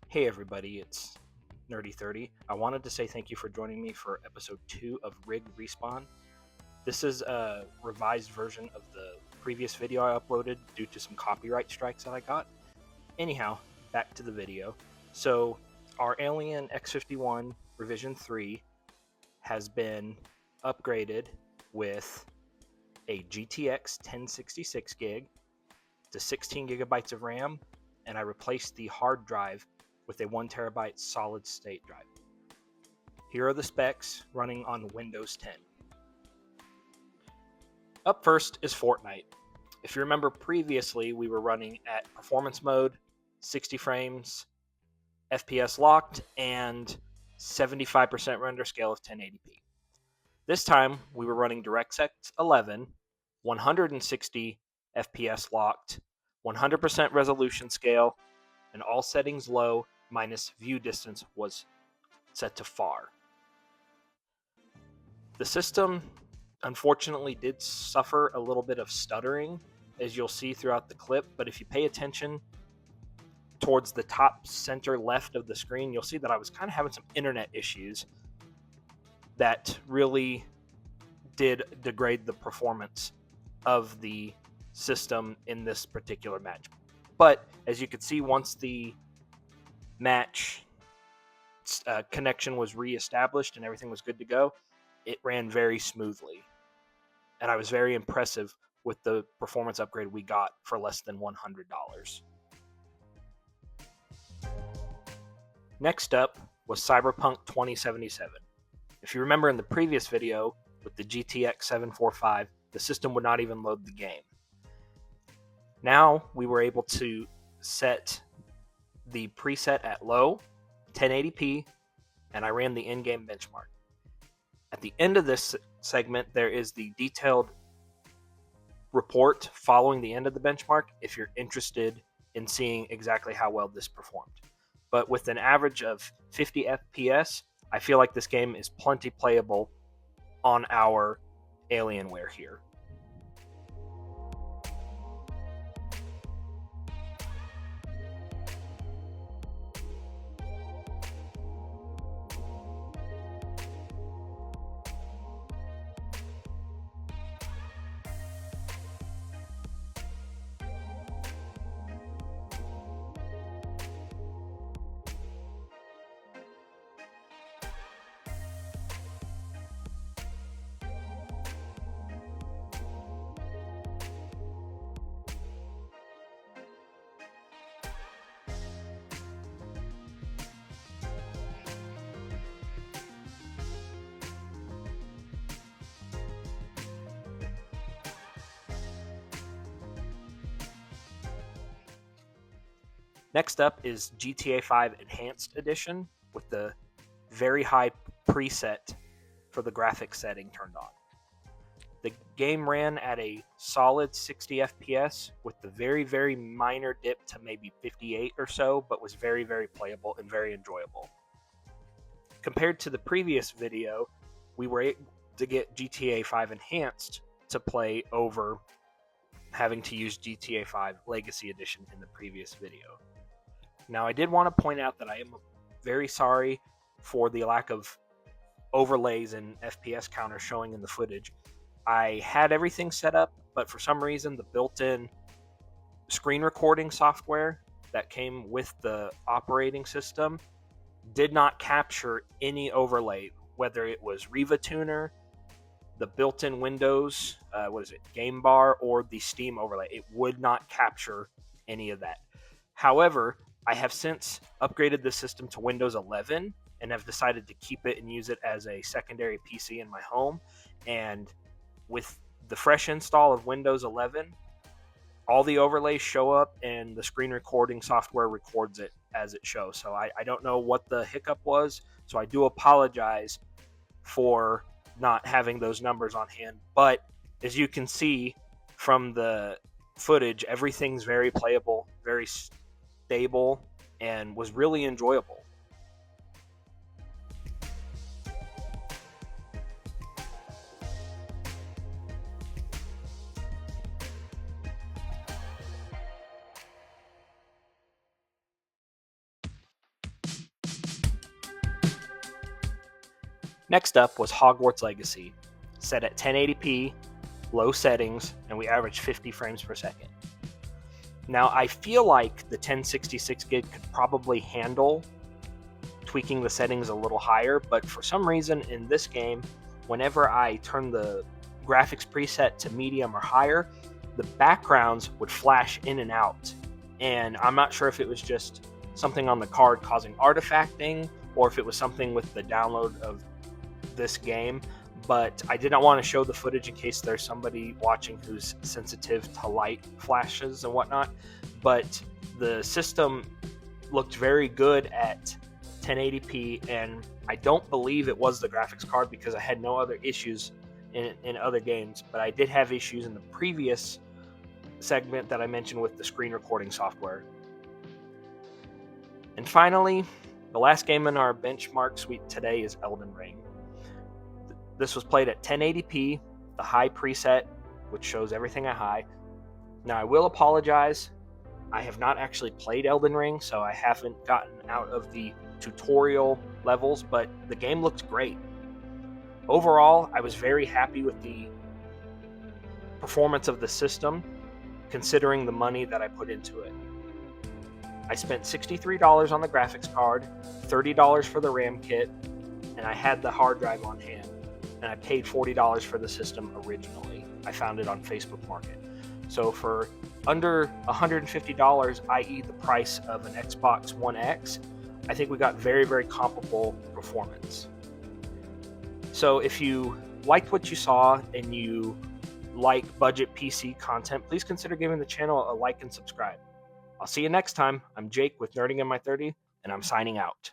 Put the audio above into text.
Hey everybody, it's Nerdy30. I wanted to say thank you for joining me for episode 2 of Rig Respawn. This is a revised version of the previous video I uploaded due to some copyright strikes that I got. Anyhow, back to the video. So, our Alien X51 Revision 3 has been upgraded with a GTX 1066 gig to 16 gigabytes of RAM, and I replaced the hard drive with a 1 terabyte solid state drive. Here are the specs running on Windows 10. Up first is Fortnite. If you remember previously, we were running at performance mode, 60 frames, FPS locked, and 75% render scale of 1080p. This time, we were running DirectX 11, 160 FPS locked, 100% resolution scale, and all settings low, minus view distance was set to far. The system unfortunately did suffer a little bit of stuttering, as you'll see throughout the clip, but if you pay attention towards the top center left of the screen, you'll see that I was kind of having some internet issues that really did degrade the performance of the system in this particular match. But as you can see, once the match connection was reestablished and everything was good to go, it ran very smoothly. And I was very impressive with the performance upgrade we got for less than $100. Next up was Cyberpunk 2077. If you remember in the previous video with the GTX 745, the system would not even load the game. Now we were able to set the preset at low, 1080p, and I ran the in-game benchmark. At the end of this segment, there is the detailed report following the end of the benchmark if you're interested in seeing exactly how well this performed. But with an average of 50 FPS, I feel like this game is plenty playable on our Alienware here. Next up is GTA 5 Enhanced Edition with the very high preset for the graphics setting turned on. The game ran at a solid 60 FPS with the very, very minor dip to maybe 58 or so, but was very, very playable and very enjoyable. Compared to the previous video, we were able to get GTA 5 Enhanced to play over having to use GTA 5 Legacy Edition in the previous video. Now, I did want to point out that I am very sorry for the lack of overlays and FPS counters showing in the footage. I had everything set up, but for some reason, the built-in screen recording software that came with the operating system did not capture any overlay, whether it was Riva Tuner, the built-in Windows, Game Bar, or the Steam overlay. It would not capture any of that. However, I have since upgraded the system to Windows 11 and have decided to keep it and use it as a secondary PC in my home. And with the fresh install of Windows 11, all the overlays show up and the screen recording software records it as it shows. So I don't know what the hiccup was, so I do apologize for not having those numbers on hand. But as you can see from the footage, everything's very playable, very stable, and was really enjoyable. Next up was Hogwarts Legacy, set at 1080p, low settings, and we averaged 50 frames per second. Now, I feel like the 1066 gig could probably handle tweaking the settings a little higher, but for some reason in this game, whenever I turn the graphics preset to medium or higher, the backgrounds would flash in and out. And I'm not sure if it was just something on the card causing artifacting, or if it was something with the download of this game, but I did not want to show the footage in case there's somebody watching who's sensitive to light flashes and whatnot. But the system looked very good at 1080p, and I don't believe it was the graphics card because I had no other issues in other games, but I did have issues in the previous segment that I mentioned with the screen recording software. And finally, the last game in our benchmark suite today is Elden Ring. This was played at 1080p, the high preset, which shows everything at high. Now, I will apologize. I have not actually played Elden Ring, so I haven't gotten out of the tutorial levels, but the game looks great. Overall, I was very happy with the performance of the system, considering the money that I put into it. I spent $63 on the graphics card, $30 for the RAM kit, and I had the hard drive on hand. And I paid $40 for the system originally. I found it on Facebook Market. So for under $150, i.e. the price of an Xbox One X, I think we got very, very comparable performance. So if you liked what you saw and you like budget PC content, please consider giving the channel a like and subscribe. I'll see you next time. I'm Jake with Nerding in My 30, and I'm signing out.